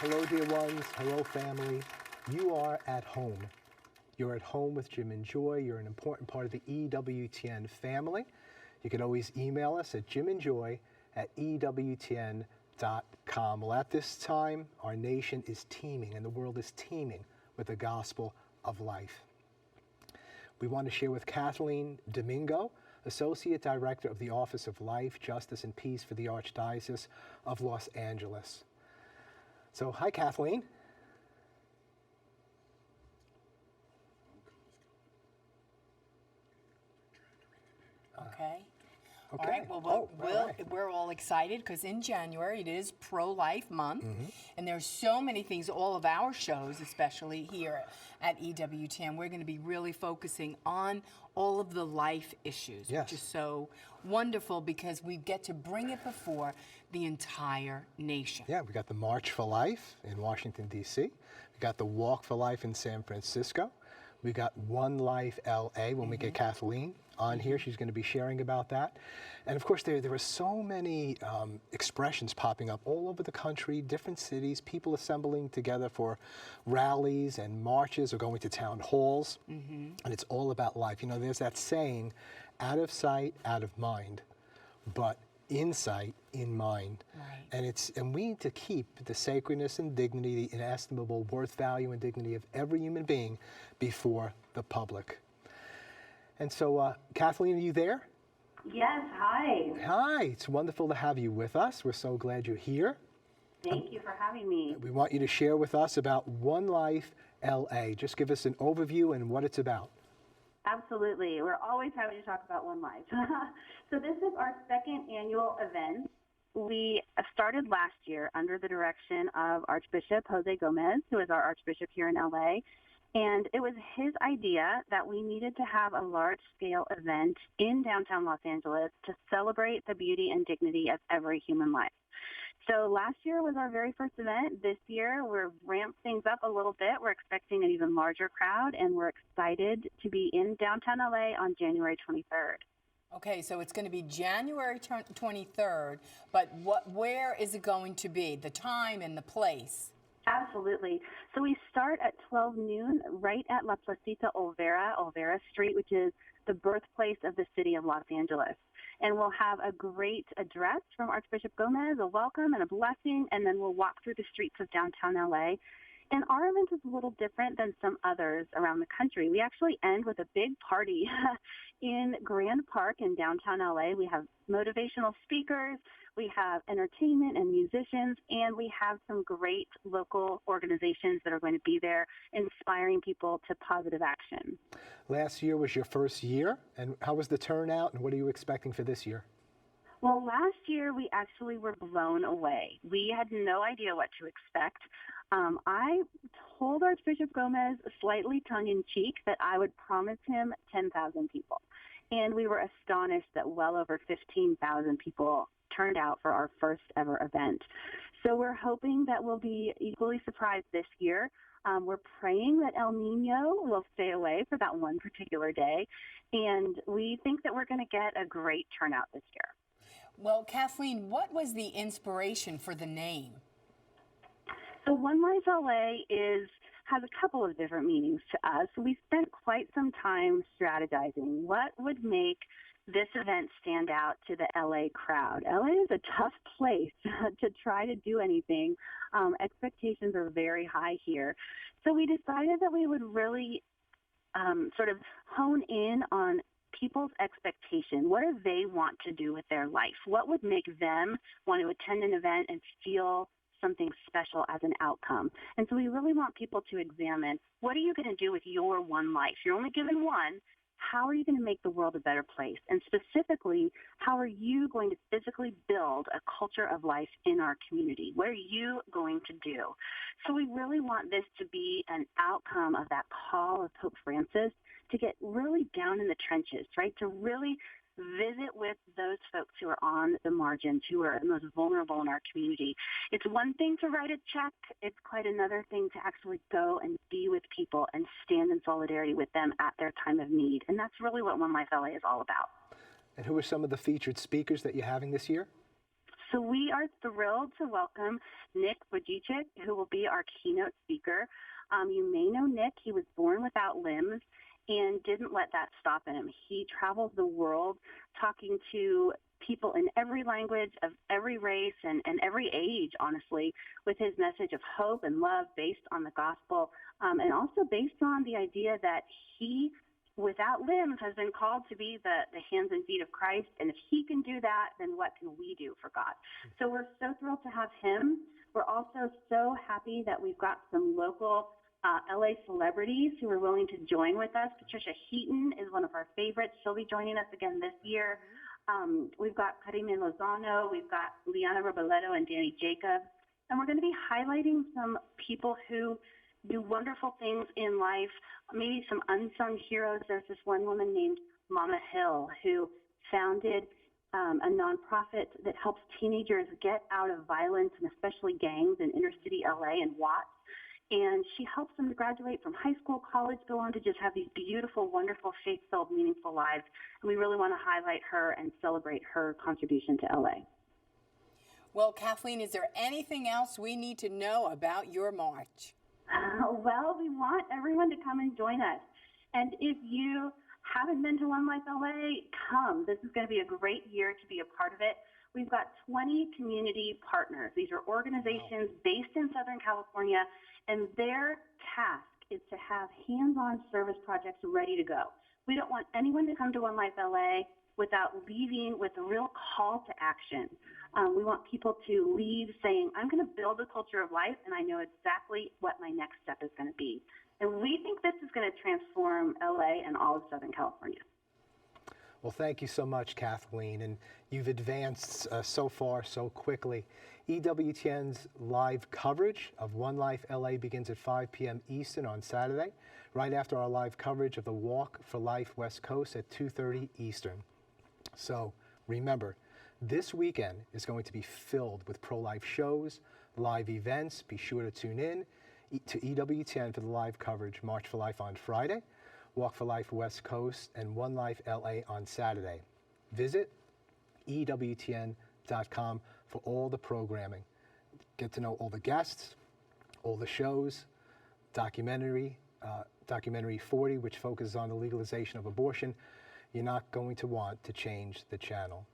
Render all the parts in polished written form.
Hello, dear ones. Hello, family. You are at home. You're at home with Jim and Joy. You're an important part of the EWTN family. You can always email us at jimandjoy@ewtn.com. Well, at this time, our nation is teeming and the world is teeming with the gospel of life. We want to share with Kathleen Domingo, Associate Director of the Office of Life, Justice, and Peace for the Archdiocese of Los Angeles. So, hi, Kathleen. Okay. Okay. All right. Well, we're all excited because in January it is Pro-Life Month, and there's so many things. All of our shows, especially here at EWTN, we're going to be really focusing on all of the life issues, Yes. which is so wonderful because we get to bring it before the entire nation. Yeah, we got the March for Life in Washington, D.C. We got the Walk for Life in San Francisco. We got One Life LA when we get Kathleen on here. She's going to be sharing about that. And of course, there were so many expressions popping up all over the country, different cities, people assembling together for rallies and marches or going to town halls. And it's all about life. You know, there's that saying, out of sight, out of mind, but in sight, in mind. Right. And we need to keep the sacredness and dignity, the inestimable worth, value, and dignity of every human being before the public. And so, Kathleen, are you there? Yes, hi. Hi, it's wonderful to have you with us. We're so glad you're here. Thank you for having me. We want you to share with us about One Life LA. Just give us an overview and what it's about. Absolutely. We're always happy to talk about One Life. So this is our second annual event. We started last year under the direction of Archbishop Jose Gomez, who is our Archbishop here in LA. And it was his idea that we needed to have a large-scale event in downtown Los Angeles to celebrate the beauty and dignity of every human life. So last year was our very first event. This year, we're ramped things up a little bit. We're expecting an even larger crowd, and we're excited to be in downtown LA on January 23rd. Okay, so it's going to be January 23rd, but where is it going to be? The time and the place? Absolutely. So we start at 12 noon right at La Placita Olvera Street, which is the birthplace of the city of Los Angeles. And we'll have a great address from Archbishop Gomez, a welcome and a blessing, and then we'll walk through the streets of downtown LA. And our event is a little different than some others around the country. We actually end with a big party in Grand Park in downtown LA. We have motivational speakers, we have entertainment and musicians, and we have some great local organizations that are going to be there inspiring people to positive action. Last year was your first year, and how was the turnout, and what are you expecting for this year? Well, last year we actually were blown away. We had no idea what to expect. I told Archbishop Gomez, slightly tongue-in-cheek, that I would promise him 10,000 people. And we were astonished that well over 15,000 people turned out for our first ever event. So we're hoping that we'll be equally surprised this year. We're praying that El Nino will stay away for that one particular day. And we think that we're going to get a great turnout this year. Well, Kathleen, what was the inspiration for the name? So One Life LA has a couple of different meanings to us. We spent quite some time strategizing what would make this event stand out to the LA crowd. LA is a tough place to try to do anything. Expectations are very high here. So we decided that we would really sort of hone in on people's expectation. What do they want to do with their life? What would make them want to attend an event and feel something special as an outcome? And so we really want people to examine, what are you going to do with your one life? You're only given one. How are you going to make the world a better place? And specifically, how are you going to physically build a culture of life in our community? What are you going to do? So we really want this to be an outcome of that call of Pope Francis to get really down in the trenches, right? To really visit with those folks who are on the margins, who are the most vulnerable in our community. It's one thing to write a check. It's quite another thing to actually go and be with people and stand in solidarity with them at their time of need. And that's really what One Life LA is all about. And who are some of the featured speakers that you're having this year? So we are thrilled to welcome Nick Vujicic, who will be our keynote speaker. You may know Nick. He was born without limbs and didn't let that stop him. He travels the world talking to people in every language, of every race, and every age, honestly, with his message of hope and love based on the gospel, and also based on the idea that he, without limbs, has been called to be the hands and feet of Christ. And if he can do that, then what can we do for God? So we're so thrilled to have him. We're also so happy that we've got some local LA celebrities who are willing to join with us. Patricia Heaton is one of our favorites. She'll be joining us again this year. We've got Karime Lozano, we've got Liana Robledo and Danny Jacobs. And we're going to be highlighting some people who do wonderful things in life, maybe some unsung heroes. There's this one woman named Mama Hill who founded a nonprofit that helps teenagers get out of violence and especially gangs in inner city LA and Watts. And she helps them to graduate from high school, college, go on to just have these beautiful, wonderful, faith-filled, meaningful lives. And we really want to highlight her and celebrate her contribution to LA. Well, Kathleen, is there anything else we need to know about your march? Well, we want everyone to come and join us. And if you haven't been to One Life LA, come. This is going to be a great year to be a part of it. We've got 20 community partners. These are organizations based in Southern California, and their task is to have hands-on service projects ready to go. We don't want anyone to come to One Life LA without leaving with a real call to action. We want people to leave saying, I'm going to build a culture of life, and I know exactly what my next step is going to be. And we think this is going to transform LA and all of Southern California. Well, thank you so much, Kathleen, and you've advanced so far so quickly. EWTN's live coverage of One Life LA begins at 5 p.m. Eastern on Saturday, right after our live coverage of the Walk for Life West Coast at 2:30 Eastern. So remember, this weekend is going to be filled with pro-life shows, live events. Be sure to tune in to EWTN for the live coverage, March for Life on Friday, Walk for Life West Coast, and One Life LA on Saturday. Visit EWTN.com for all the programming. Get to know all the guests, all the shows, documentary 40, which focuses on the legalization of abortion. You're not going to want to change the channel.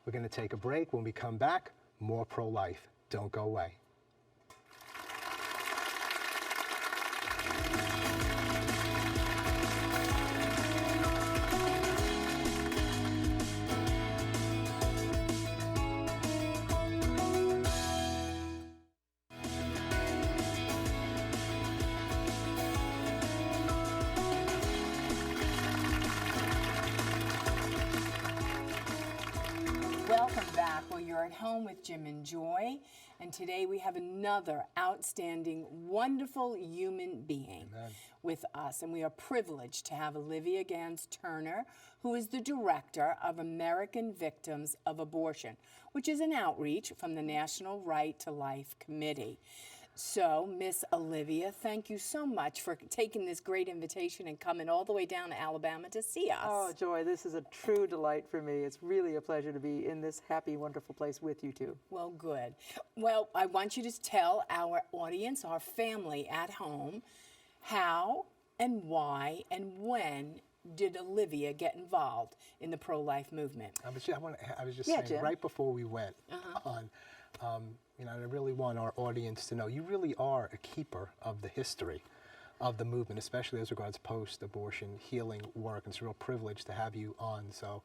We're going to take a break. When we come back, more pro-life. Don't go away. Welcome back. Well, you're at home with Jim and Joy, and today we have another outstanding, wonderful human being with us, and we are privileged to have Olivia Gans Turner, who is the director of American Victims of Abortion, which is an outreach from the National Right to Life Committee. So, Miss Olivia, thank you so much for taking this great invitation and coming all the way down to Alabama to see us. Oh, Joy, this is a true delight for me. It's really a pleasure to be in this happy, wonderful place with you two. Well, good. Well, I want you to tell our audience, our family at home, how and why and when did Olivia get involved in the pro-life movement? I was just Yeah, saying, Jim. right before we went on, I really want our audience to know you really are a keeper of the history of the movement, especially as regards post-abortion healing work. It's a real privilege to have you on. So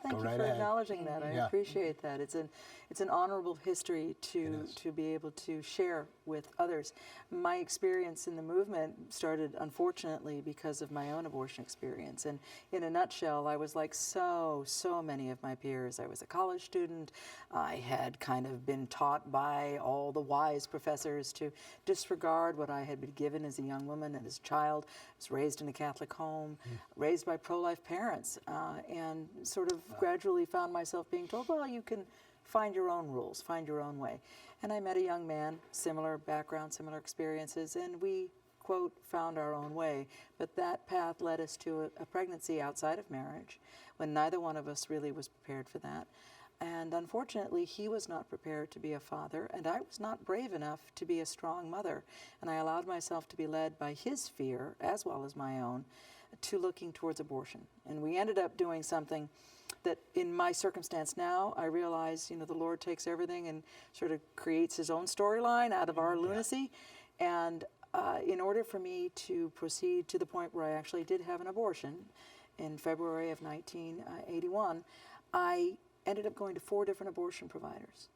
Thank go you right for ahead. acknowledging that. I Yeah. appreciate that. It's an honorable history to be able to share with others. My experience in the movement started, unfortunately, because of my own abortion experience. And in a nutshell, I was like so many of my peers. I was a college student. I had kind of been taught by all the wise professors to disregard what I had been given as a young woman and as a child. I was raised in a Catholic home, raised by pro-life parents, and sort of gradually found myself being told, well, you can find your own rules, find your own way. And I met a young man, similar background, similar experiences, and we, quote, found our own way. But that path led us to a pregnancy outside of marriage, when neither one of us really was prepared for that. And unfortunately, he was not prepared to be a father, and I was not brave enough to be a strong mother. And I allowed myself to be led by his fear, as well as my own, to looking towards abortion. And we ended up doing something that, in my circumstance now, I realize, the Lord takes everything and sort of creates his own storyline out of our lunacy. And in order for me to proceed to the point where I actually did have an abortion in February of 1981, I ended up going to 4 different abortion providers.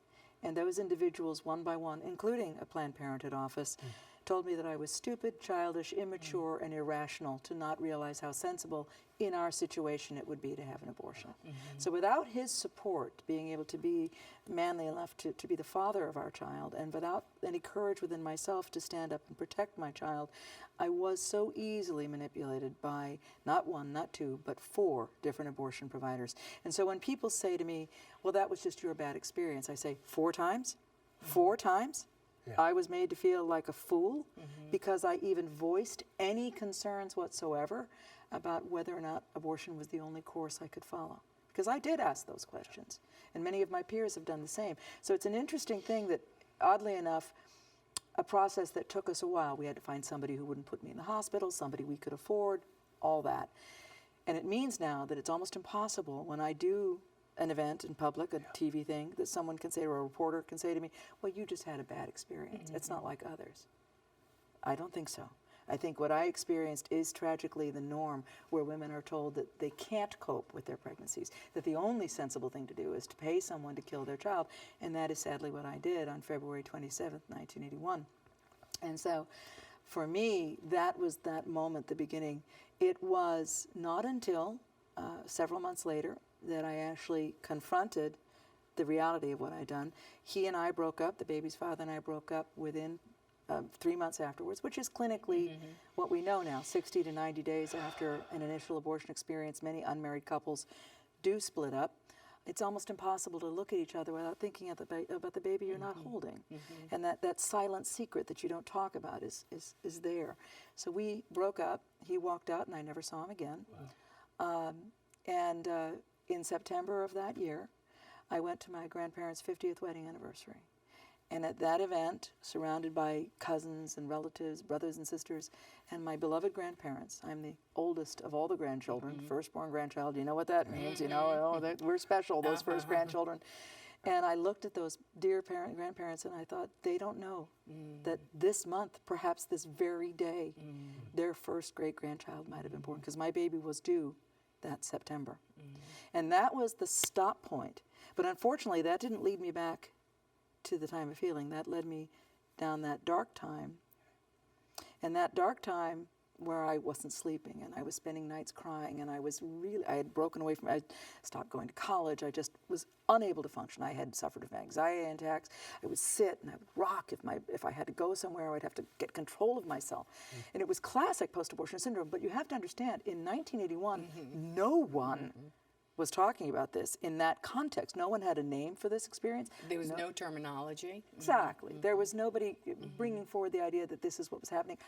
And those individuals, one by one, including a Planned Parenthood office, told me that I was stupid, childish, immature, and irrational to not realize how sensible in our situation it would be to have an abortion. So without his support, being able to be manly enough to be the father of our child, and without any courage within myself to stand up and protect my child, I was so easily manipulated by not 1, not 2, but 4 different abortion providers. And so when people say to me, well, that was just your bad experience, I say, 4 times? 4 times? Yeah. I was made to feel like a fool because I even voiced any concerns whatsoever about whether or not abortion was the only course I could follow. Because I did ask those questions, and many of my peers have done the same. So it's an interesting thing that, oddly enough, a process that took us a while. We had to find somebody who wouldn't put me in the hospital, somebody we could afford, all that. And it means now that it's almost impossible when I do an event in public, a TV thing, that someone can say, or a reporter can say to me, well, you just had a bad experience. It's not like others. I don't think so. I think what I experienced is tragically the norm, where women are told that they can't cope with their pregnancies, that the only sensible thing to do is to pay someone to kill their child, and that is sadly what I did on February 27th, 1981. And so, for me, that was that moment, the beginning. It was not until several months later that I actually confronted the reality of what I'd done. He and I broke up, the baby's father and I broke up within 3 months afterwards, which is clinically what we know now. 60 to 90 days after an initial abortion experience, many unmarried couples do split up. It's almost impossible to look at each other without thinking about the baby you're not holding. And that silent secret that you don't talk about is there. So we broke up. He walked out and I never saw him again. Wow. In September of that year, I went to my grandparents' 50th wedding anniversary. And at that event, surrounded by cousins and relatives, brothers and sisters, and my beloved grandparents, I'm the oldest of all the grandchildren, firstborn grandchild. You know what that means, we're special, those first grandchildren. And I looked at those dear grandparents and I thought, they don't know that this month, perhaps this very day, their first great-grandchild might have been born, because my baby was due that September. And that was the stop point. But unfortunately, that didn't lead me back to the time of healing. That led me down that dark time. And that dark time where I wasn't sleeping and I was spending nights crying and I had broken away I stopped going to college. I just was unable to function. I had suffered from anxiety attacks. I would sit and I would rock. If I had to go somewhere, I'd have to get control of myself. And it was classic post-abortion syndrome. But you have to understand, in 1981, no one was talking about this in that context. No one had a name for this experience. There was no terminology. Exactly. There was nobody bringing forward the idea that this is what was happening.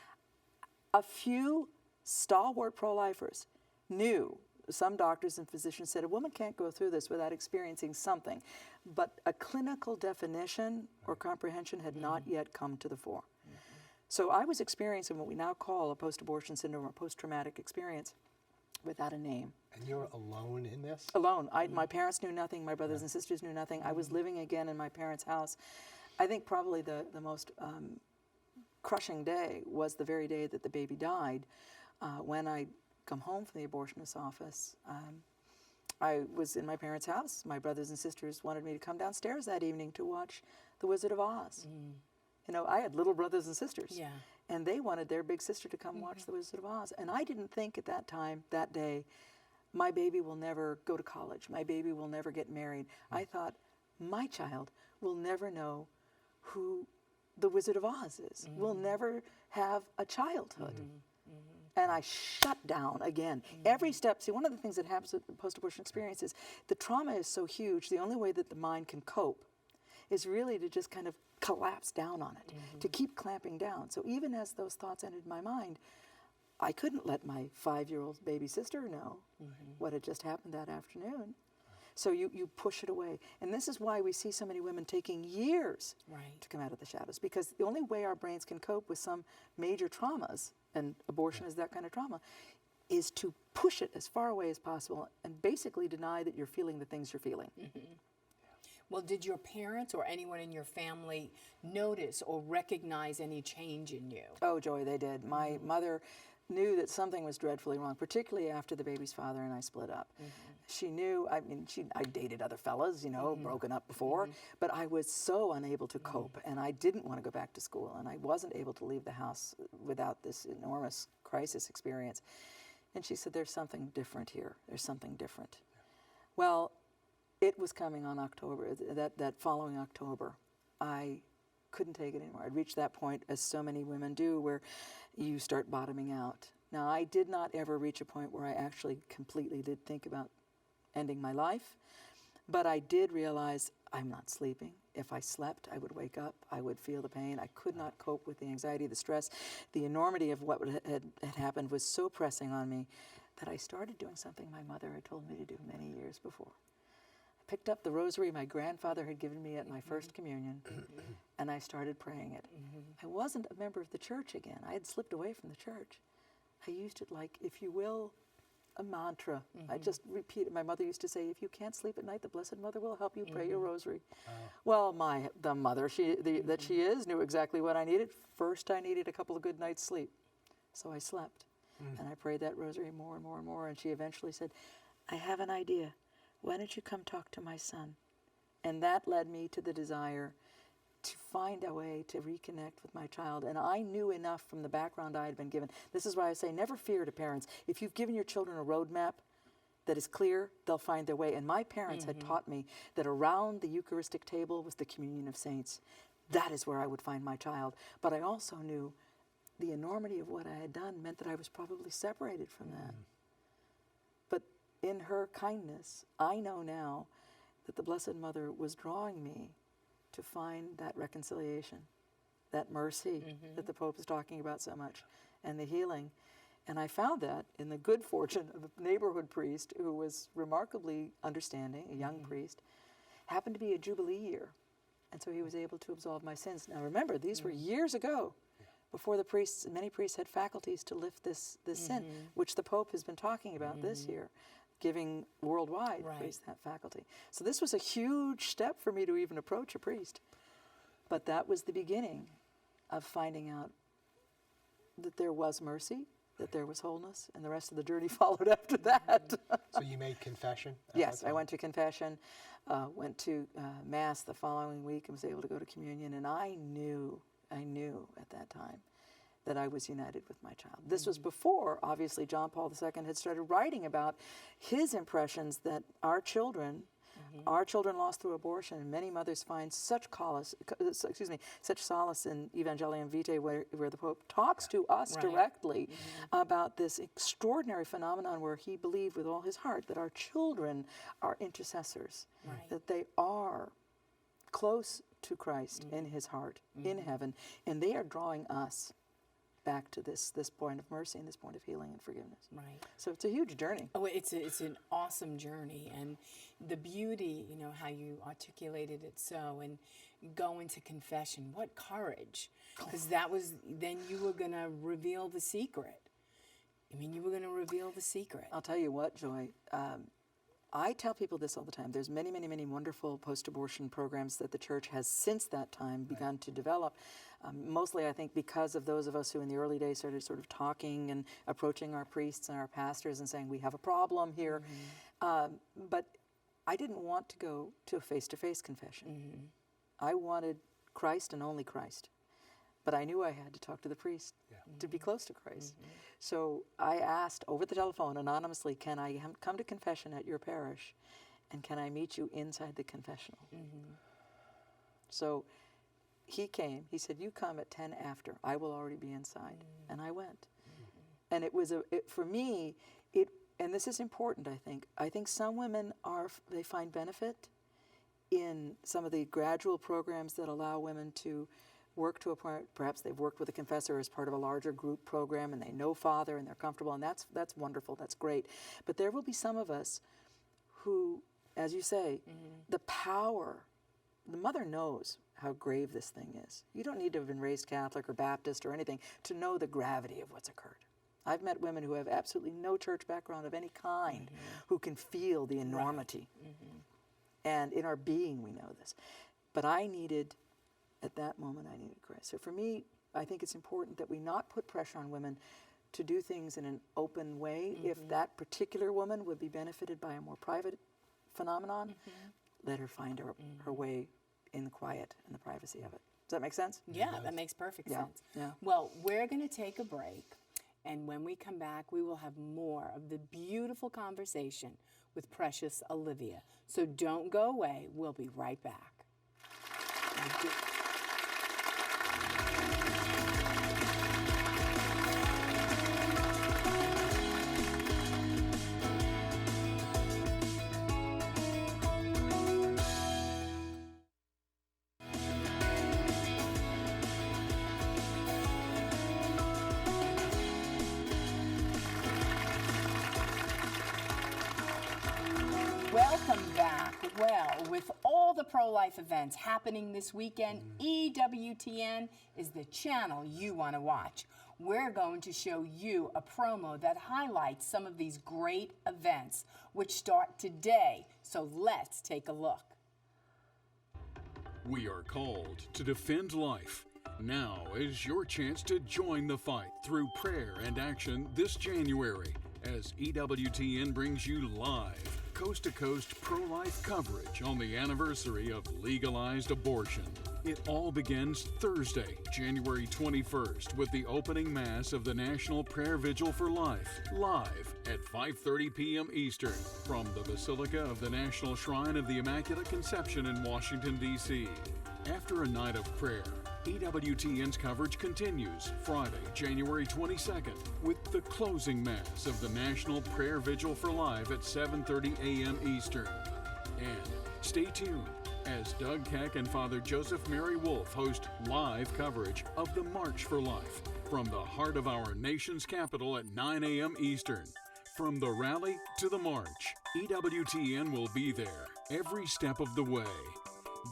A few stalwart pro-lifers knew, some doctors and physicians said, a woman can't go through this without experiencing something. But a clinical definition or comprehension had not yet come to the fore. So I was experiencing what we now call a post-abortion syndrome or post-traumatic experience without a name. And you're alone in this? Alone. My parents knew nothing. My brothers and sisters knew nothing. I was living again in my parents' house. I think probably the most crushing day was the very day that the baby died. When I'd come home from the abortionist's office, I was in my parents' house. My brothers and sisters wanted me to come downstairs that evening to watch The Wizard of Oz. I had little brothers and sisters. Yeah. And they wanted their big sister to come watch The Wizard of Oz. And I didn't think at that time, that day, my baby will never go to college. My baby will never get married. I thought, my child will never know who the Wizard of Oz is. Will never have a childhood. And I shut down again. Every step, see, one of the things that happens with the post-abortion experience is the trauma is so huge, the only way that the mind can cope is really to just kind of collapse down on it, to keep clamping down. So even as those thoughts entered my mind, I couldn't let my 5-year-old baby sister know what had just happened that afternoon. So you push it away. And this is why we see so many women taking years Right. to come out of the shadows, because the only way our brains can cope with some major traumas, and abortion is that kind of trauma, is to push it as far away as possible and basically deny that you're feeling the things you're feeling. Well, did your parents or anyone in your family notice or recognize any change in you? Oh, Joy, they did. My mother knew that something was dreadfully wrong, particularly after the baby's father and I split up. She knew, I mean, I dated other fellas, you know, broken up before, but I was so unable to cope, and I didn't want to go back to school, and I wasn't able to leave the house without this enormous crisis experience. And she said, there's something different here. There's something different. Well, it was coming on October, that following October. I couldn't take it anymore. I'd reached that point, as so many women do, where you start bottoming out. Now, I did not ever reach a point where I actually completely did think about ending my life, but I did realize I'm not sleeping. If I slept, I would wake up, I would feel the pain. I could not cope with the anxiety, the stress. The enormity of what had happened was so pressing on me that I started doing something my mother had told me to do many years before. I picked up the rosary my grandfather had given me at my first communion, and I started praying it. I wasn't a member of the church again. I had slipped away from the church. I used it like, if you will, a mantra. I just repeated. My mother used to say, if you can't sleep at night, the Blessed Mother will help you pray your rosary. Well, the mother that she is knew exactly what I needed. First, I needed a couple of good nights' sleep. So I slept. And I prayed that rosary more and more and more. And she eventually said, I have an idea. Why don't you come talk to my son? And that led me to the desire to find a way to reconnect with my child. And I knew enough from the background I had been given. This is why I say never fear to parents. If you've given your children a roadmap that is clear, they'll find their way. And my parents had taught me that around the Eucharistic table was the communion of saints. That is where I would find my child. But I also knew the enormity of what I had done meant that I was probably separated from that. But in her kindness, I know now that the Blessed Mother was drawing me to find that reconciliation, that mercy that the Pope is talking about so much, and the healing. And I found that in the good fortune of a neighborhood priest who was remarkably understanding, a young priest. Happened to be a Jubilee year, and so he was able to absolve my sins. Now remember, these were years ago, before the priests, many priests had faculties to lift this sin, which the Pope has been talking about this year, giving worldwide priests that faculty. So this was a huge step for me to even approach a priest. But that was the beginning of finding out that there was mercy, that there was wholeness, and the rest of the journey followed after that. So you made confession? Yes, I went to confession, went to Mass the following week and was able to go to communion, and I knew at that time that I was united with my child. This was before, obviously, John Paul II had started writing about his impressions that our children lost through abortion, and many mothers find such solace in Evangelium Vitae, where the Pope talks to us directly about this extraordinary phenomenon where he believed with all his heart that our children are intercessors, that they are close to Christ in his heart, in heaven, and they are drawing us back to this point of mercy and this point of healing and forgiveness. Right. So it's a huge journey. Oh, it's an awesome journey, and the beauty, how you articulated it so, and go into confession. What courage, because that was, then you were going to reveal the secret. You were going to reveal the secret. I'll tell you what, Joy, I tell people this all the time. There's many, many, many wonderful post-abortion programs that the church has since that time begun to develop. Mostly, I think, because of those of us who in the early days started sort of talking and approaching our priests and our pastors and saying, we have a problem here. But I didn't want to go to a face-to-face confession. I wanted Christ and only Christ. But I knew I had to talk to the priest to be close to Christ. So I asked over the telephone anonymously, can I come to confession at your parish? And can I meet you inside the confessional? So he came. He said, you come at 10 after. I will already be inside. And I went. And it was, for me, and this is important, I think. I think some women they find benefit in some of the gradual programs that allow women to work to a point. Perhaps they've worked with a confessor as part of a larger group program, and they know Father, and they're comfortable, and that's wonderful, that's great. But there will be some of us who as you say, the power, the mother knows how grave this thing is. You don't need to have been raised Catholic or Baptist or anything to know the gravity of what's occurred. I've met women who have absolutely no church background of any kind who can feel the enormity. And in our being, we know this. But at that moment, I needed grace. So for me, I think it's important that we not put pressure on women to do things in an open way. If that particular woman would be benefited by a more private phenomenon, let her find her way in the quiet and the privacy of it. Does that make sense? Yeah, that makes perfect sense. Yeah. Well, we're going to take a break, and when we come back, we will have more of the beautiful conversation with precious Olivia. So don't go away. We'll be right back. Welcome back. Well, with all the pro-life events happening this weekend, EWTN is the channel you want to watch. We're going to show you a promo that highlights some of these great events, which start today. So let's take a look. We are called to defend life. Now is your chance to join the fight through prayer and action this January as EWTN brings you live, coast-to-coast pro-life coverage on the anniversary of legalized abortion. It all begins Thursday, January 21st, with the opening Mass of the National Prayer Vigil for Life, live at 5:30 p.m. Eastern from the Basilica of the National Shrine of the Immaculate Conception in Washington, D.C. After a night of prayer, EWTN's coverage continues Friday, January 22nd, with the closing Mass of the National Prayer Vigil for Life at 7:30 a.m. Eastern. And stay tuned as Doug Keck and Father Joseph Mary Wolf host live coverage of the March for Life from the heart of our nation's capital at 9 a.m. Eastern. From the rally to the march, EWTN will be there every step of the way.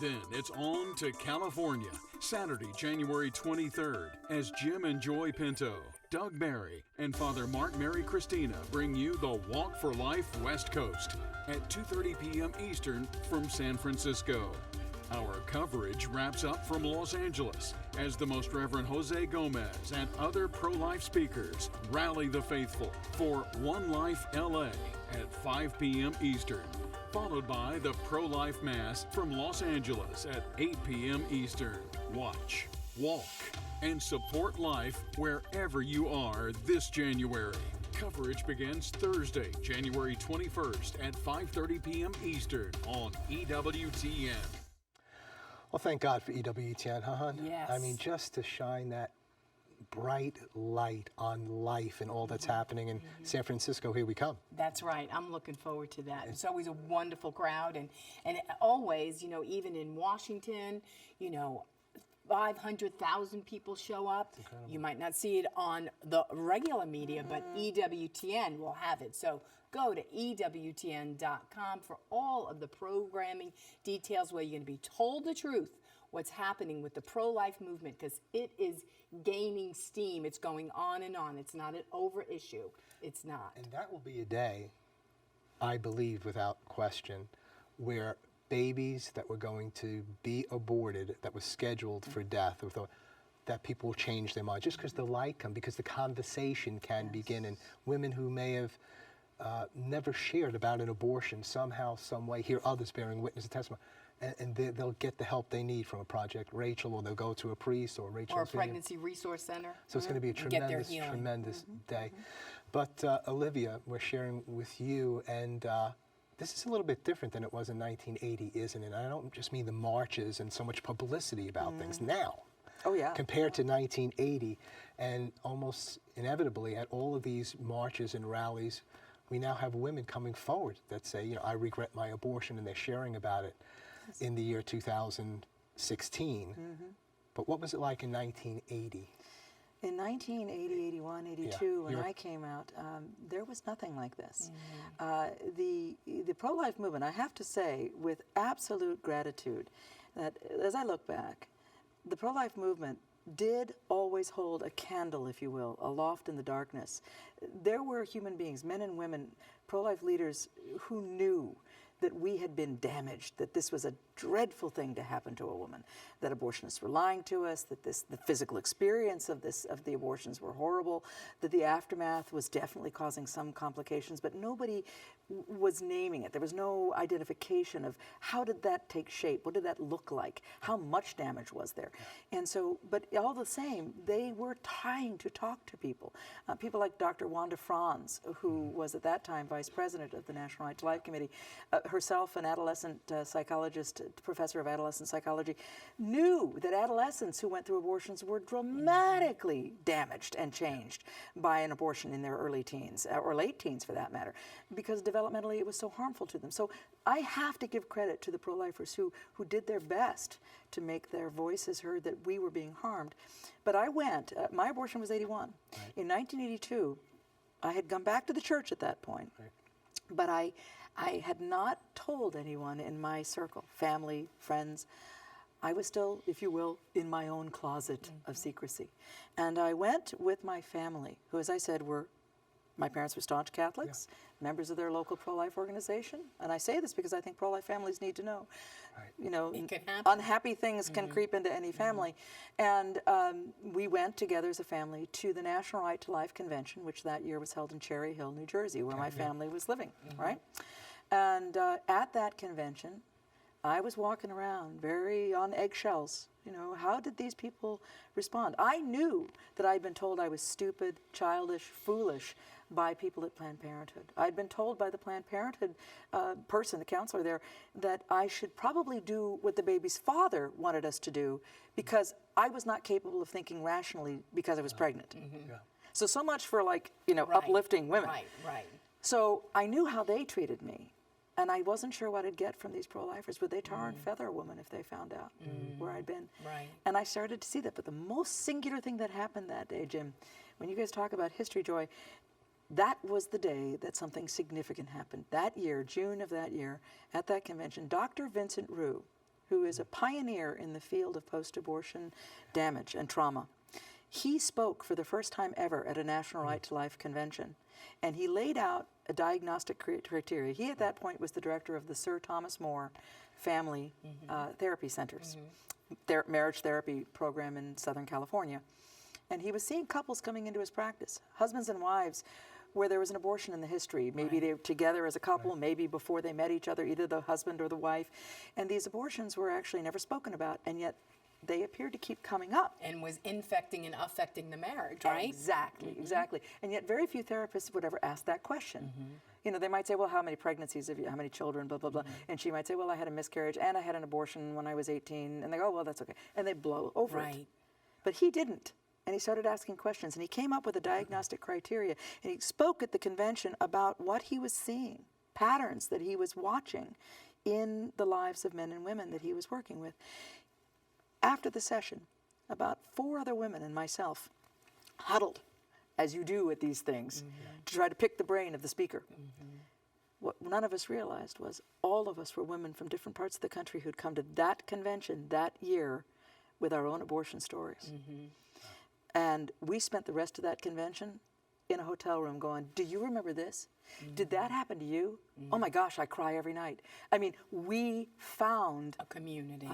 Then it's on to California, Saturday, January 23rd, as Jim and Joy Pinto, Doug Barry, and Father Mark Mary Christina bring you the Walk for Life West Coast at 2:30 p.m. Eastern from San Francisco. Our coverage wraps up from Los Angeles as the Most Reverend Jose Gomez and other pro-life speakers rally the faithful for One Life LA at 5 p.m. Eastern, followed by the Pro-Life Mass from Los Angeles at 8 p.m. Eastern. Watch, walk, and support life wherever you are this January. Coverage begins Thursday, January 21st at 5:30 p.m. Eastern on EWTN. Well, thank God for EWTN, huh, hon? Yes. I mean, just to shine that bright light on life and all that's happening in San Francisco, here we come. That's right. I'm looking forward to that. It's always a wonderful crowd, and always, even in Washington, 500,000 people show up. You might not see it on the regular media, but EWTN will have it. So go to EWTN.com for all of the programming details where you're going to be told the truth, what's happening with the pro-life movement, because it is gaining steam. It's going on and on. It's not an over issue. It's not. And that will be a day, I believe, without question, where babies that were going to be aborted, that was scheduled for death, that people will change their mind just because the light comes, because the conversation can begin, and women who may have never shared about an abortion somehow, some way, hear others bearing witness and testimony, and they'll get the help they need from a Project Rachel, or they'll go to a priest or Rachel's Or a pregnancy resource center. So it's going to be a tremendous day. But Olivia, we're sharing with you, and this is a little bit different than it was in 1980, isn't it? I don't just mean the marches and so much publicity about things now. Oh, yeah. Compared to 1980, and almost inevitably at all of these marches and rallies, we now have women coming forward that say, I regret my abortion, and they're sharing about it in the year 2016. But what was it like in 1980? In 1980, 81, 82, when I came out, there was nothing like this. The pro-life movement, I have to say, with absolute gratitude, that as I look back, the pro-life movement did always hold a candle, if you will, aloft in the darkness. There were human beings, men and women, pro-life leaders who knew that we had been damaged, that this was a dreadful thing to happen to a woman, that abortionists were lying to us, that the physical experience of the abortions were horrible, that the aftermath was definitely causing some complications, but nobody was naming it. There was no identification of how did that take shape, what did that look like, how much damage was there. And so, but all the same, they were trying to talk to people. People like Dr. Wanda Franz, who was at that time vice president of the National Right to Life Committee, herself an adolescent psychologist, professor of adolescent psychology, knew that adolescents who went through abortions were dramatically damaged and changed by an abortion in their early teens, or late teens for that matter, because developmentally it was so harmful to them. So I have to give credit to the pro-lifers who did their best to make their voices heard that we were being harmed. But I went, my abortion was 81. Right. In 1982, I had come back to the church at that point, but I had not told anyone in my circle, family, friends. I was still, if you will, in my own closet of secrecy. And I went with my family, who, as I said, my parents were staunch Catholics, members of their local pro-life organization. And I say this because I think pro-life families need to know. You know, unhappy things can creep into any family. And we went together as a family to the National Right to Life Convention, which that year was held in Cherry Hill, New Jersey, where my family was living, right? And at that convention, I was walking around very on eggshells. You know, how did these people respond? I knew that I'd been told I was stupid, childish, foolish by people at Planned Parenthood. I'd been told by the Planned Parenthood person, the counselor there, that I should probably do what the baby's father wanted us to do because I was not capable of thinking rationally because I was pregnant. So much for, like, you know, uplifting women. Right. So I knew how they treated me. And I wasn't sure what I'd get from these pro-lifers. Would they tar and feather a woman if they found out where I'd been? Right. And I started to see that. But the most singular thing that happened that day, Jim, when you guys talk about history, Joy, that was the day that something significant happened. That year, June of that year, at that convention, Dr. Vincent Rue, who is a pioneer in the field of post-abortion damage and trauma, he spoke for the first time ever at a National Right to Life convention. And he laid out a diagnostic criteria. He, at that point, was the director of the Sir Thomas More Family Therapy Centers, marriage therapy program in Southern California. And he was seeing couples coming into his practice, husbands and wives, where there was an abortion in the history. Maybe they were together as a couple, maybe before they met each other, either the husband or the wife. And these abortions were actually never spoken about, and yet they appeared to keep coming up. And was infecting and affecting the marriage, right? Exactly, exactly. And yet very few therapists would ever ask that question. You know, they might say, well, how many pregnancies have you, how many children, blah, blah, blah. And she might say, well, I had a miscarriage and I had an abortion when I was 18. And they go, oh, well, that's okay. And they blow over it. But he didn't. And he started asking questions. And he came up with a diagnostic criteria. And he spoke at the convention about what he was seeing, patterns that he was watching in the lives of men and women that he was working with. After the session, about 4 other women and myself huddled, as you do at these things, to try to pick the brain of the speaker. What none of us realized was all of us were women from different parts of the country who'd come to that convention that year with our own abortion stories. And we spent the rest of that convention in a hotel room going, do you remember this? Did that happen to you? Oh my gosh, I cry every night. I mean, we found a community,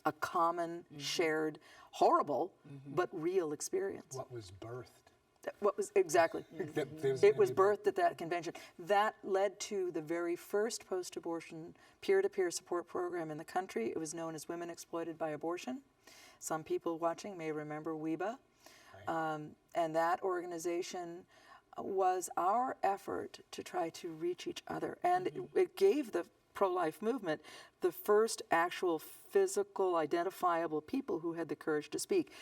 a common, shared, horrible, but real experience. What was birthed? What was, exactly. It was birthed at that convention. That led to the very first post-abortion peer-to-peer support program in the country. It was known as Women Exploited by Abortion. Some people watching may remember WEBA. And that organization was our effort to try to reach each other. And it gave the pro-life movement the first actual physical, identifiable people who had the courage to speak.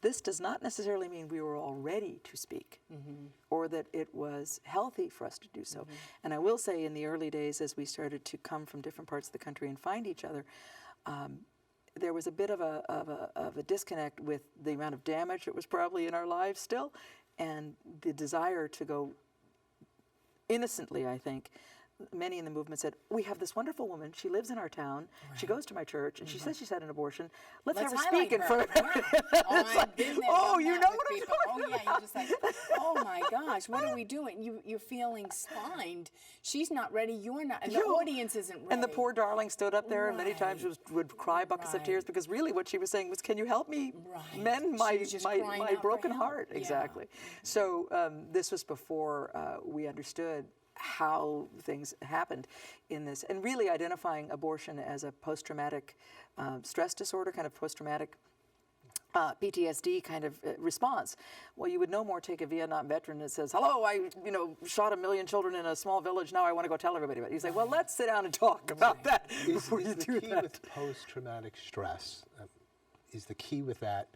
This does not necessarily mean we were all ready to speak or that it was healthy for us to do so. And I will say in the early days as we started to come from different parts of the country and find each other, there was a bit of a disconnect with the amount of damage that was probably in our lives still, and the desire to go innocently, I think. Many in the movement said, we have this wonderful woman, she lives in our town, she goes to my church, and she says she's had an abortion. Let's have her speak in front of everybody. Oh, you know what I'm people. Oh, yeah, you're just like, oh my gosh, what are we doing? You're feeling spined. She's not ready, you're not, and the audience isn't ready. And the poor darling stood up there and many times would cry buckets of tears, because really what she was saying was, can you help me mend my broken heart? Yeah. Exactly. So this was before we understood how things happened in this, and really identifying abortion as a post-traumatic stress disorder, kind of post-traumatic PTSD kind of response. Well, you would no more take a Vietnam veteran that says, hello, I shot 1 million children in a small village, now I want to go tell everybody about it. You say, well, let's sit down and talk about that before you do the key that. with post-traumatic stress, is the key with that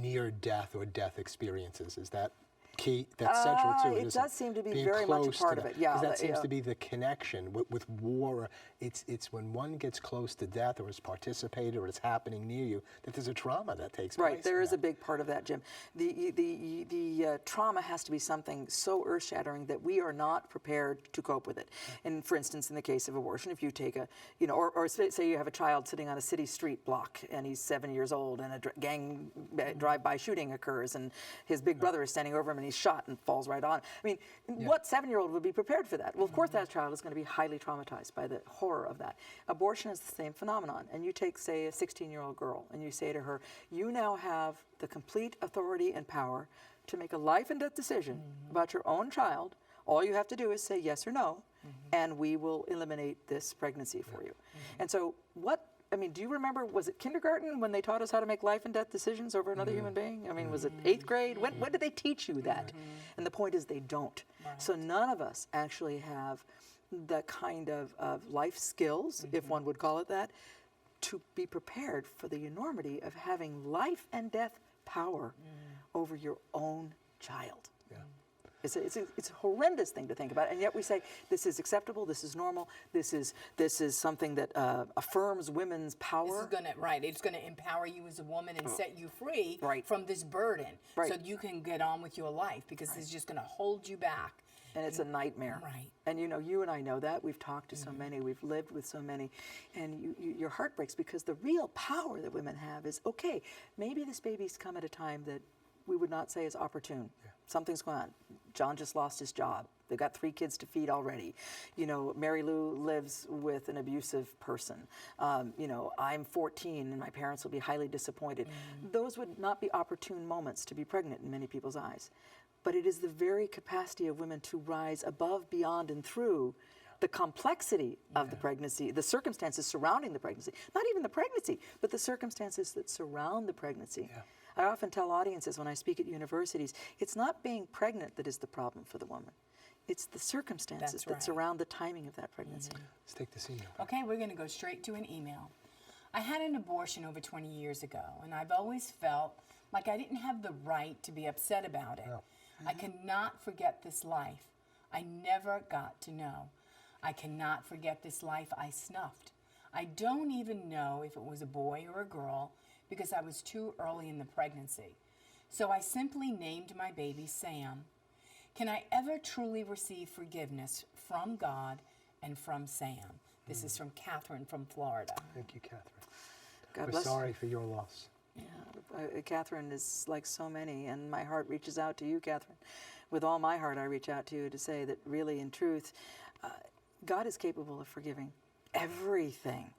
near-death or death experiences? Is that key? That's central to it. It does seem to be very much a part of it. Yeah, because that seems to be the connection with war. It's when one gets close to death, or is participated, or it's happening near you, that there's a trauma that takes place. Right, there is a big part of that, Jim. The trauma has to be something so earth-shattering that we are not prepared to cope with it. And for instance, in the case of abortion, if you take a, or say you have a child sitting on a city street block and he's 7 years old, and a gang drive-by shooting occurs, and his big brother is standing over him and he's shot and falls right on. I mean, what 7-year-old would be prepared for that? Well, of course that child is going to be highly traumatized by the horror of that. Abortion is the same phenomenon. And you take, say, a 16-year-old girl, and you say to her, you now have the complete authority and power to make a life and death decision about your own child. All you have to do is say yes or no, and we will eliminate this pregnancy for you. And so do you remember, was it kindergarten when they taught us how to make life and death decisions over another human being? I mean, was it 8th grade? When did they teach you that? And the point is they don't. So none of us actually have the kind of life skills, if one would call it that, to be prepared for the enormity of having life and death power over your own child. It's a horrendous thing to think about, and yet we say this is acceptable, this is normal, this is something that affirms women's power. It's gonna empower you as a woman and set you free from this burden, so you can get on with your life, because it's just gonna hold you back. And it's a nightmare. And you and I know that. We've talked to so many, we've lived with so many, and your heart breaks, because the real power that women have is, okay, maybe this baby's come at a time that we would not say is opportune. Something's going on. John just lost his job. They've got 3 kids to feed already. Mary Lou lives with an abusive person. I'm 14 and my parents will be highly disappointed. Those would not be opportune moments to be pregnant in many people's eyes. But it is the very capacity of women to rise above, beyond, and through the complexity of the pregnancy, the circumstances surrounding the pregnancy. Not even the pregnancy, but the circumstances that surround the pregnancy. I often tell audiences when I speak at universities, it's not being pregnant that is the problem for the woman. It's the circumstances that surround the timing of that pregnancy. Let's take this email. Okay, we're going to go straight to an email. I had an abortion over 20 years ago, and I've always felt like I didn't have the right to be upset about it. I cannot forget this life I never got to know. I cannot forget this life I snuffed. I don't even know if it was a boy or a girl, because I was too early in the pregnancy. So I simply named my baby Sam. Can I ever truly receive forgiveness from God and from Sam? This is from Catherine from Florida. Thank you, Catherine. God We're sorry for your loss. Yeah, Catherine is like so many, and my heart reaches out to you, Catherine. With all my heart, I reach out to you to say that really, in truth, God is capable of forgiving everything.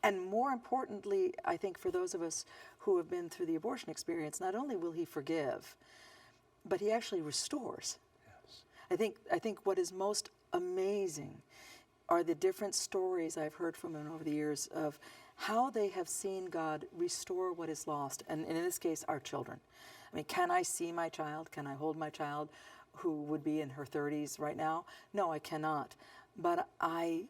And more importantly, I think for those of us who have been through the abortion experience, not only will he forgive, but he actually restores. I think what is most amazing are the different stories I've heard from women over the years of how they have seen God restore what is lost, and in this case, our children. I mean, can I see my child? Can I hold my child who would be in her 30s right now? No, I cannot. But I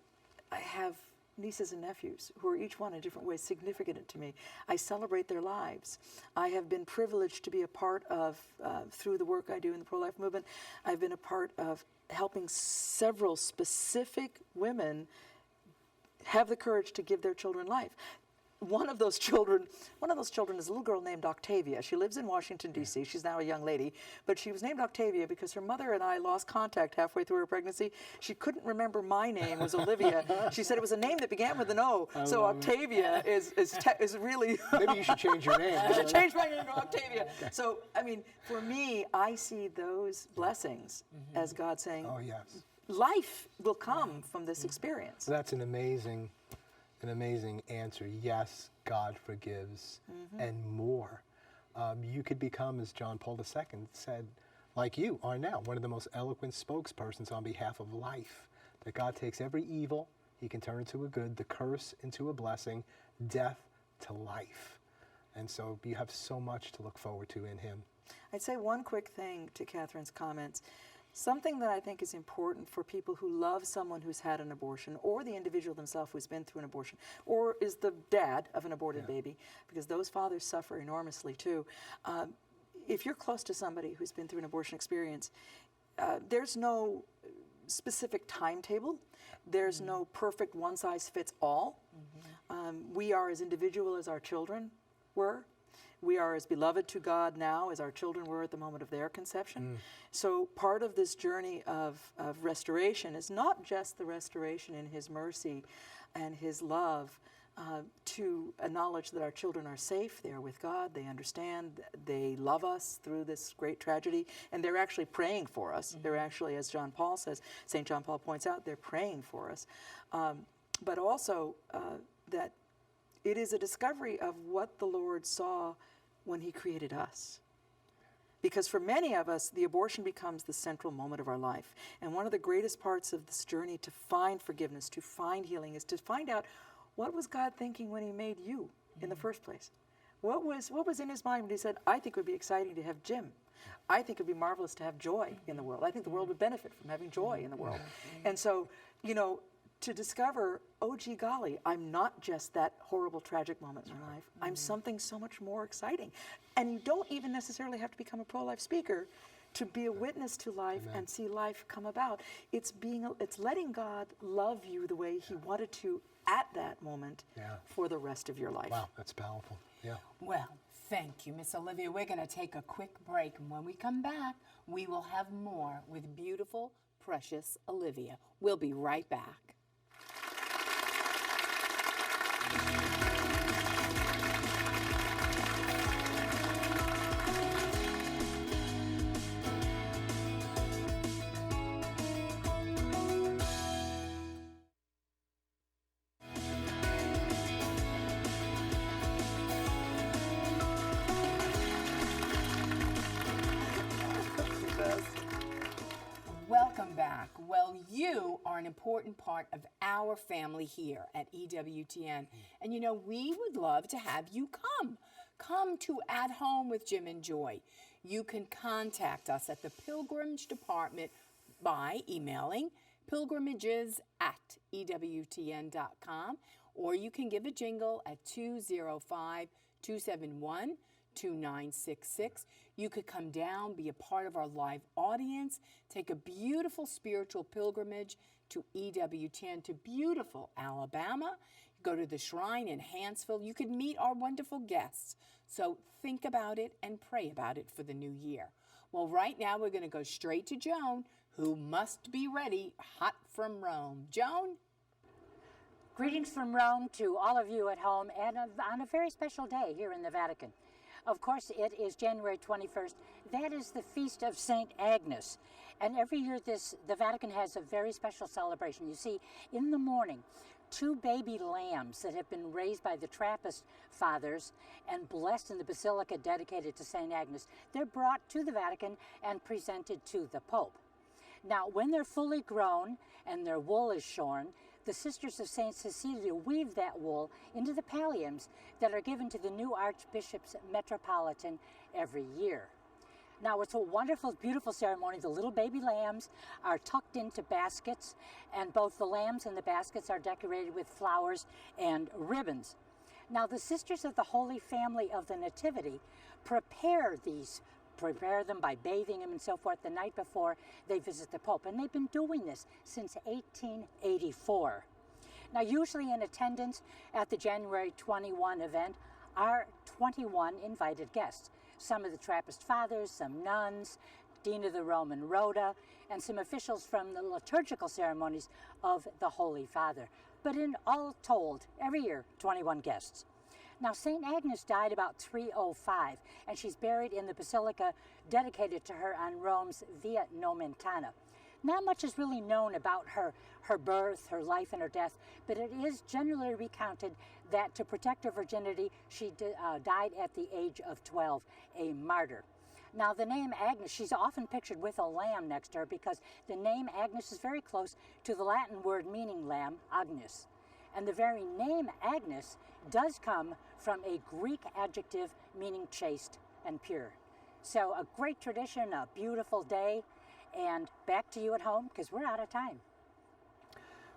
have nieces and nephews who are each one in different ways significant to me. I celebrate their lives. I have been privileged to be a part of, through the work I do in the pro-life movement, I've been a part of helping several specific women have the courage to give their children life. one of those children is a little girl named Octavia. She lives in Washington, D.C. She's now a young lady, but she was named Octavia because her mother and I lost contact halfway through her pregnancy. She couldn't remember my name was Olivia. She said it was a name that began with an O. So Octavia is really... Maybe you should change your name. I should change my name to Octavia. So, I mean, for me, I see those blessings as God saying, Oh, yes. life will come from this experience. That's an amazing answer. Yes, God forgives and more. You could become, as John Paul II said, like you are now, one of the most eloquent spokespersons on behalf of life. That God takes every evil, he can turn into a good, the curse into a blessing, death to life. And so you have so much to look forward to in him. I'd say one quick thing to Catherine's comments. Something that I think is important for people who love someone who's had an abortion, or the individual themselves who's been through an abortion, or is the dad of an aborted baby, because those fathers suffer enormously too. If you're close to somebody who's been through an abortion experience, there's no specific timetable. There's no perfect one-size-fits-all. We are as individual as our children were. We are as beloved to God now as our children were at the moment of their conception. So part of this journey of restoration is not just the restoration in his mercy and his love, to acknowledge that our children are safe, they are with God, they understand, they love us through this great tragedy, and they're actually praying for us. They're actually, as John Paul says, St. John Paul points out, they're praying for us. But also that it is a discovery of what the Lord saw when he created us. Because for many of us, the abortion becomes the central moment of our life. And one of the greatest parts of this journey to find forgiveness, to find healing, is to find out, what was God thinking when he made you in the first place? What was in his mind when he said, I think it would be exciting to have Jim. I think it would be marvelous to have joy in the world. I think the world would benefit from having joy in the world. And so, you know, to discover, oh, gee golly, I'm not just that horrible, tragic moment in my life. I'm something so much more exciting. And you don't even necessarily have to become a pro-life speaker to be a witness to life and see life come about. It's letting God love you the way he wanted to at that moment for the rest of your life. Wow, that's powerful. Yeah. Well, thank you, Miss Olivia. We're going to take a quick break, and when we come back, we will have more with beautiful, precious Olivia. We'll be right back. Welcome back. Well, you are an important part of our family here at EWTN. And you know, we would love to have you come. Come to At Home with Jim and Joy. You can contact us at the Pilgrimage Department by emailing pilgrimages@ewtn.com, or you can give a jingle at 205-271-2966. You could come down, be a part of our live audience, take a beautiful spiritual pilgrimage to EWTN, to beautiful Alabama. Go to the shrine in Hansville. You could meet our wonderful guests. So think about it and pray about it for the new year. Well, right now we're going to go straight to Joan, who must be ready, hot from Rome. Joan? Greetings from Rome to all of you at home, and on a very special day here in the Vatican. Of course, it is January 21st. That is the feast of St. Agnes. And every year the Vatican has a very special celebration. You see, in the morning, 2 baby lambs that have been raised by the Trappist fathers and blessed in the basilica dedicated to St. Agnes, they're brought to the Vatican and presented to the Pope. Now, when they're fully grown and their wool is shorn, the Sisters of St. Cecilia weave that wool into the palliums that are given to the new Archbishop's Metropolitan every year. Now, it's a wonderful, beautiful ceremony. The little baby lambs are tucked into baskets, and both the lambs and the baskets are decorated with flowers and ribbons. Now, the Sisters of the Holy Family of the Nativity prepare them by bathing them and so forth the night before they visit the Pope. And they've been doing this since 1884. Now, usually in attendance at the January 21 event are 21 invited guests. Some of the Trappist fathers, some nuns, Dean of the Roman Rota, and some officials from the liturgical ceremonies of the Holy Father. But in all told, every year, 21 guests. Now, St. Agnes died about 305, and she's buried in the basilica dedicated to her on Rome's Via Nomentana. Not much is really known about her birth, her life, and her death, but it is generally recounted that to protect her virginity, she died at the age of 12, a martyr. Now, the name Agnes, she's often pictured with a lamb next to her because the name Agnes is very close to the Latin word meaning lamb, agnus. And the very name Agnes does come from a Greek adjective meaning chaste and pure. So a great tradition, a beautiful day, and back to you at home because we're out of time.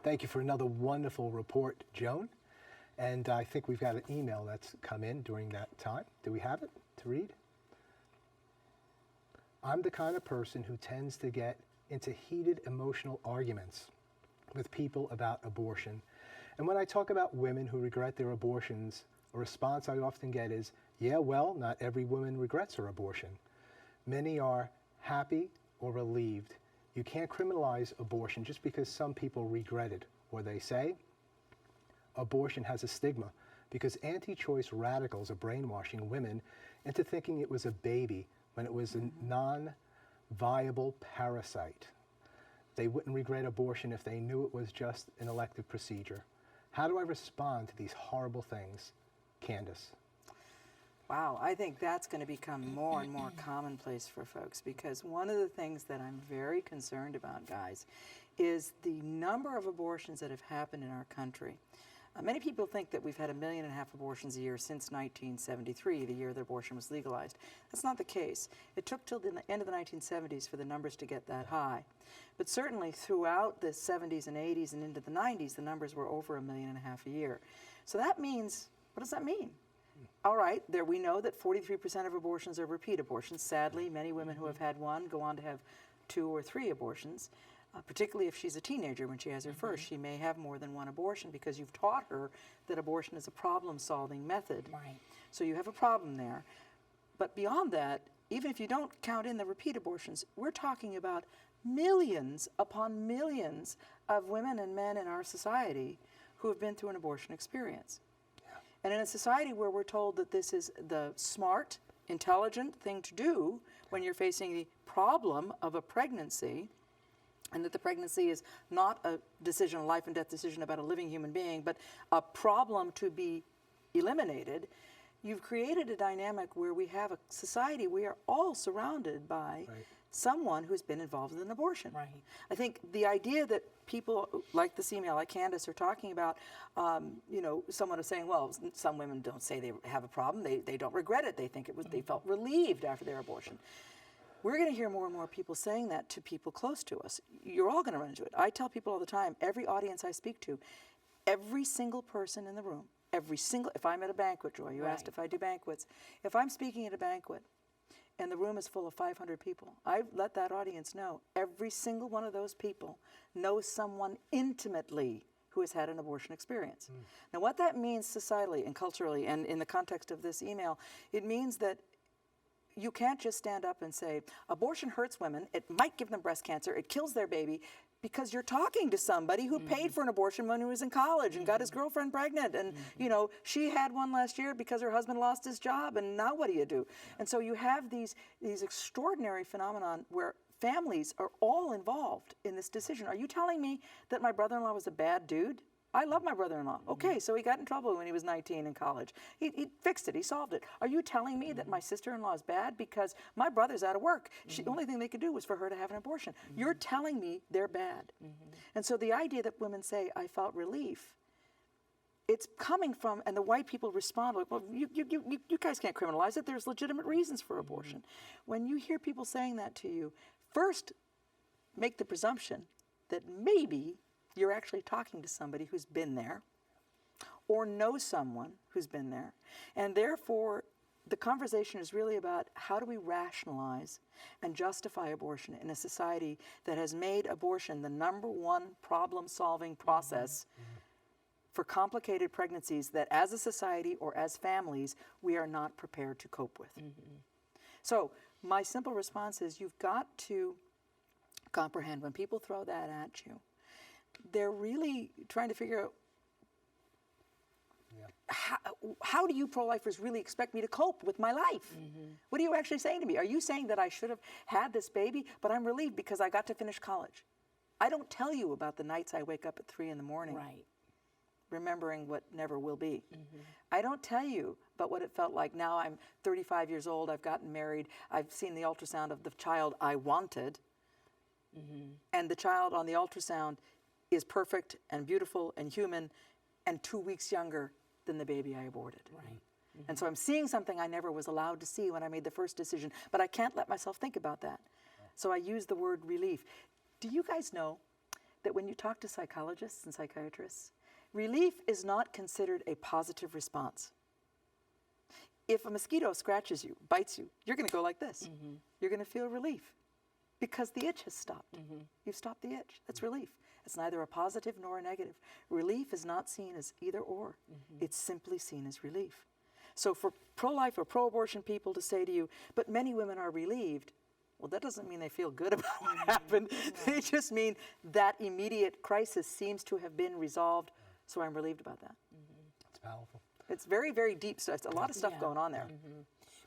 Thank you for another wonderful report, Joan. And I think we've got an email that's come in during that time. Do we have it to read? I'm the kind of person who tends to get into heated emotional arguments with people about abortion. And when I talk about women who regret their abortions, a response I often get is, yeah, well, not every woman regrets her abortion. Many are happy or relieved. You can't criminalize abortion just because some people regret it. Or they say, abortion has a stigma because anti-choice radicals are brainwashing women into thinking it was a baby when it was a non-viable parasite. They wouldn't regret abortion if they knew it was just an elective procedure. How do I respond to these horrible things? Candace. Wow, I think that's going to become more and more commonplace for folks because one of the things that I'm very concerned about, guys, is the number of abortions that have happened in our country. Many people think that we've had 1.5 million abortions a year since 1973, the year that abortion was legalized. That's not the case. It took till the end of the 1970s for the numbers to get that high. But certainly throughout the 70s and 80s and into the 90s, the numbers were over 1.5 million a year. So that means, what does that mean? All right, there we know that 43% of abortions are repeat abortions. Sadly, many women who have had one go on to have 2 or 3 abortions. Particularly if she's a teenager when she has her first, she may have more than 1 abortion because you've taught her that abortion is a problem-solving method. Right. So you have a problem there. But beyond that, even if you don't count in the repeat abortions, we're talking about millions upon millions of women and men in our society who have been through an abortion experience. Yeah. And in a society where we're told that this is the smart, intelligent thing to do when you're facing the problem of a pregnancy, and that the pregnancy is not a decision, a life and death decision about a living human being, but a problem to be eliminated, you've created a dynamic where we have a society we are all surrounded by someone who's been involved in an abortion. Right. I think the idea that people like this email, like Candace, are talking about, you know, someone is saying, well, some women don't say they have a problem, they don't regret it, they think it was, they felt relieved after their abortion. We're going to hear more and more people saying that to people close to us. You're all going to run into it. I tell people all the time, every audience I speak to, every single person in the room, if I'm at a banquet, Joy, you asked if I do banquets, if I'm speaking at a banquet and the room is full of 500 people, I let that audience know every single one of those people knows someone intimately who has had an abortion experience. Now, what that means societally and culturally, and in the context of this email, it means that you can't just stand up and say, abortion hurts women, it might give them breast cancer, it kills their baby, because you're talking to somebody who paid for an abortion when he was in college and got his girlfriend pregnant. And, you know, she had one last year because her husband lost his job, and now what do you do? And so you have these extraordinary phenomenon where families are all involved in this decision. Are you telling me that my brother-in-law was a bad dude? I love my brother-in-law. Okay, so he got in trouble when he was 19 in college. He fixed it, he solved it. Are you telling me that my sister-in-law is bad because my brother's out of work? The only thing they could do was for her to have an abortion. You're telling me they're bad. And so the idea that women say, I felt relief, it's coming from, and the white people respond like, well, you guys can't criminalize it. There's legitimate reasons for abortion. When you hear people saying that to you, first make the presumption that maybe you're actually talking to somebody who's been there or knows someone who's been there. And therefore, the conversation is really about how do we rationalize and justify abortion in a society that has made abortion the #1 problem-solving process for complicated pregnancies that as a society or as families, we are not prepared to cope with. So my simple response is you've got to comprehend when people throw that at you, they're really trying to figure out how do you pro-lifers really expect me to cope with my life? What are you actually saying to me? Are you saying that I should have had this baby, but I'm relieved because I got to finish college? I don't tell you about the nights I wake up at 3 in the morning, Right. remembering what never will be. I don't tell you about what it felt like. Now I'm 35 years old, I've gotten married, I've seen the ultrasound of the child I wanted, and the child on the ultrasound is perfect and beautiful and human and 2 weeks younger than the baby I aborted. Right. And so I'm seeing something I never was allowed to see when I made the first decision, but I can't let myself think about that. So I use the word relief. Do you guys know that when you talk to psychologists and psychiatrists, relief is not considered a positive response? If a mosquito scratches you, bites you, you're going to go like this. You're going to feel relief because the itch has stopped. You've stopped the itch. That's relief. It's neither a positive nor a negative. Relief is not seen as either or. It's simply seen as relief. So for pro-life or pro-abortion people to say to you, but many women are relieved, well, that doesn't mean they feel good about what happened. They just mean that immediate crisis seems to have been resolved, so I'm relieved about that. It's powerful. It's very, very deep stuff. It's a lot of stuff going on there.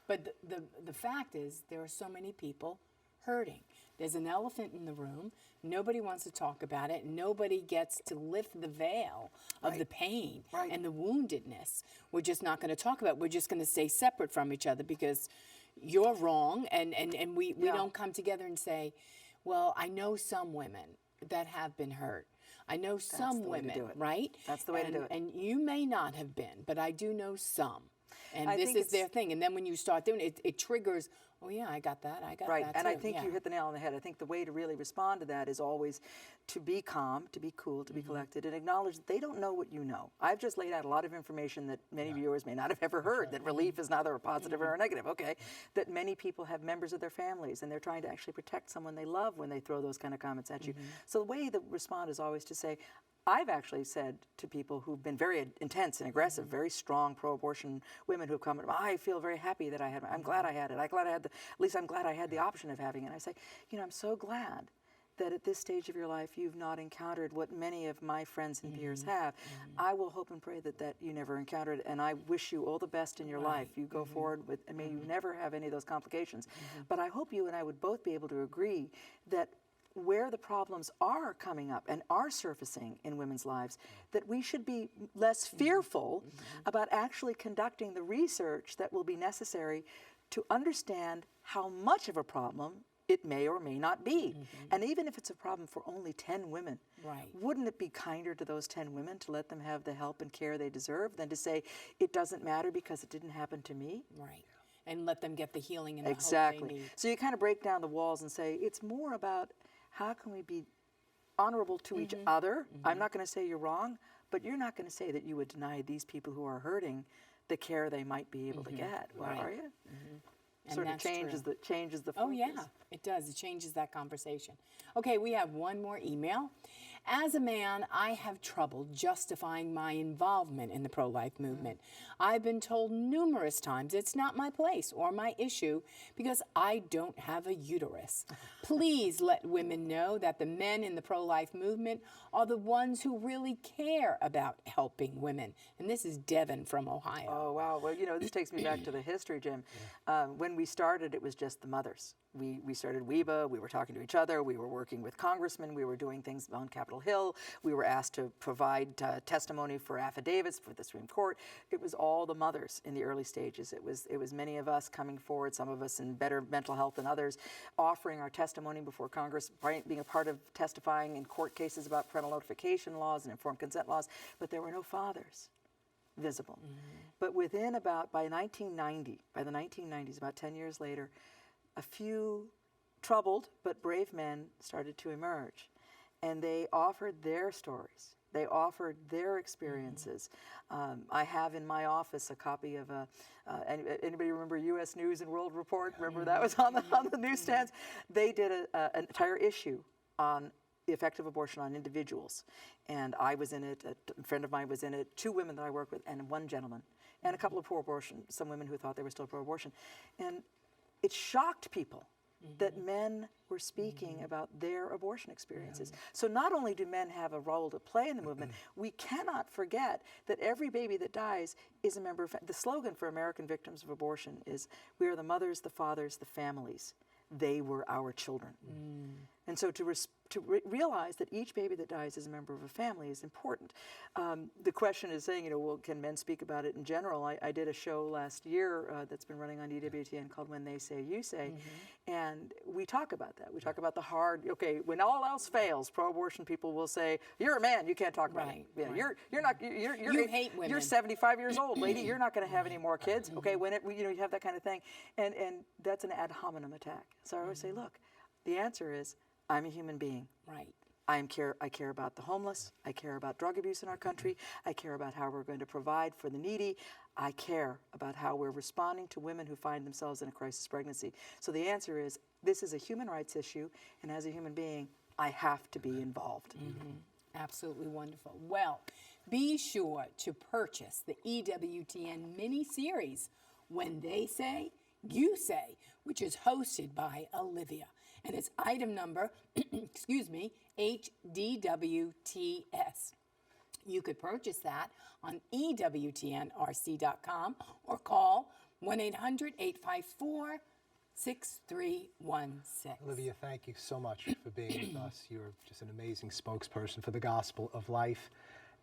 But the fact is, there are so many people hurting. There's an elephant in the room. Nobody wants to talk about it. Nobody gets to lift the veil of the pain and the woundedness. We're just not going to talk about it. We're just going to stay separate from each other because you're wrong, and we don't come together and say, well, I know some women that have been hurt. I know some women, right? That's the way to do it. And you may not have been, but I do know some. And I this think is their thing. And then when you start doing it, it triggers, oh yeah, I got that, I got that And too. I think you hit the nail on the head. I think the way to really respond to that is always to be calm, to be cool, to be collected, and acknowledge that they don't know what you know. I've just laid out a lot of information that many viewers may not have ever heard, that relief is neither a positive or a negative, okay? That many people have members of their families, and they're trying to actually protect someone they love when they throw those kind of comments at you. So the way to respond is always to say, I've actually said to people who've been very intense and aggressive, very strong pro-abortion women who've come, I feel very happy that I had, I'm glad I had it. At least I'm glad I had the option of having it. And I say, you know, I'm so glad that at this stage of your life you've not encountered what many of my friends and peers have. I will hope and pray that you never encountered, and I wish you all the best in your life. You go forward with, and may you never have any of those complications. But I hope you and I would both be able to agree that where the problems are coming up and are surfacing in women's lives, that we should be less fearful about actually conducting the research that will be necessary to understand how much of a problem it may or may not be. And even if it's a problem for only 10 women, wouldn't it be kinder to those 10 women to let them have the help and care they deserve than to say, it doesn't matter because it didn't happen to me? Right. And let them get the healing and the hope they need. So you kind of break down the walls and say, it's more about how can we be honorable to each other? I'm not going to say you're wrong, but you're not going to say that you would deny these people who are hurting the care they might be able to get. Well, are you? Sort of changes the focus. Oh yeah, it does. It changes that conversation. Okay, we have one more email. As a man, I have trouble justifying my involvement in the pro-life movement. I've been told numerous times it's not my place or my issue because I don't have a uterus. Please let women know that the men in the pro-life movement are the ones who really care about helping women. And this is Devin from Ohio. Oh, wow. Well, you know, this takes me back to the history, Jim. When we started, it was just the mothers. We started WEBA, we were talking to each other, we were working with congressmen, we were doing things on Capitol Hill, we were asked to provide testimony for affidavits for the Supreme Court. It was all the mothers in the early stages. It was many of us coming forward, some of us in better mental health than others, offering our testimony before Congress, being a part of testifying in court cases about parental notification laws and informed consent laws, but there were no fathers visible. But within by the 1990s, about 10 years later, a few troubled but brave men started to emerge, and they offered their stories. They offered their experiences. I have in my office a copy of anybody remember U.S. News and World Report? Remember that was on the newsstands? They did an entire issue on the effect of abortion on individuals. And I was in it, a friend of mine was in it, 2 women that I work with, and 1 gentleman, and a couple of pro-abortion, some women who thought they were still pro-abortion. And it shocked people that men were speaking about their abortion experiences. So not only do men have a role to play in the movement, we cannot forget that every baby that dies is a member of, the slogan for American victims of abortion is, we are the mothers, the fathers, the families. They were our children. And so to realize that each baby that dies is a member of a family is important. The question is saying, well, can men speak about it in general? I did a show last year that's been running on EWTN called When They Say, You Say, and we talk about that. We talk about the hard, okay, when all else fails, pro-abortion people will say, you're a man, you can't talk about it. Yeah, you're not, You hate women. You're 75 years old, lady, you're not going to have any more kids. Okay, when it, you have that kind of thing. And that's an ad hominem attack. So I always say, look, the answer is, I'm a human being. Right. I care about the homeless. I care about drug abuse in our country. I care about how we're going to provide for the needy. I care about how we're responding to women who find themselves in a crisis pregnancy. So the answer is, this is a human rights issue, and as a human being, I have to be involved. Absolutely wonderful. Well, be sure to purchase the EWTN mini-series, When They Say, You Say, which is hosted by Olivia. And it's item number, excuse me, HDWTS. You could purchase that on EWTNRC.com or call 1-800-854-6316. Olivia, thank you so much for being with us. You're just an amazing spokesperson for the gospel of life.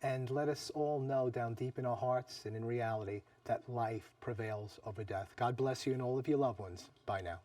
And let us all know down deep in our hearts and in reality that life prevails over death. God bless you and all of your loved ones. Bye now.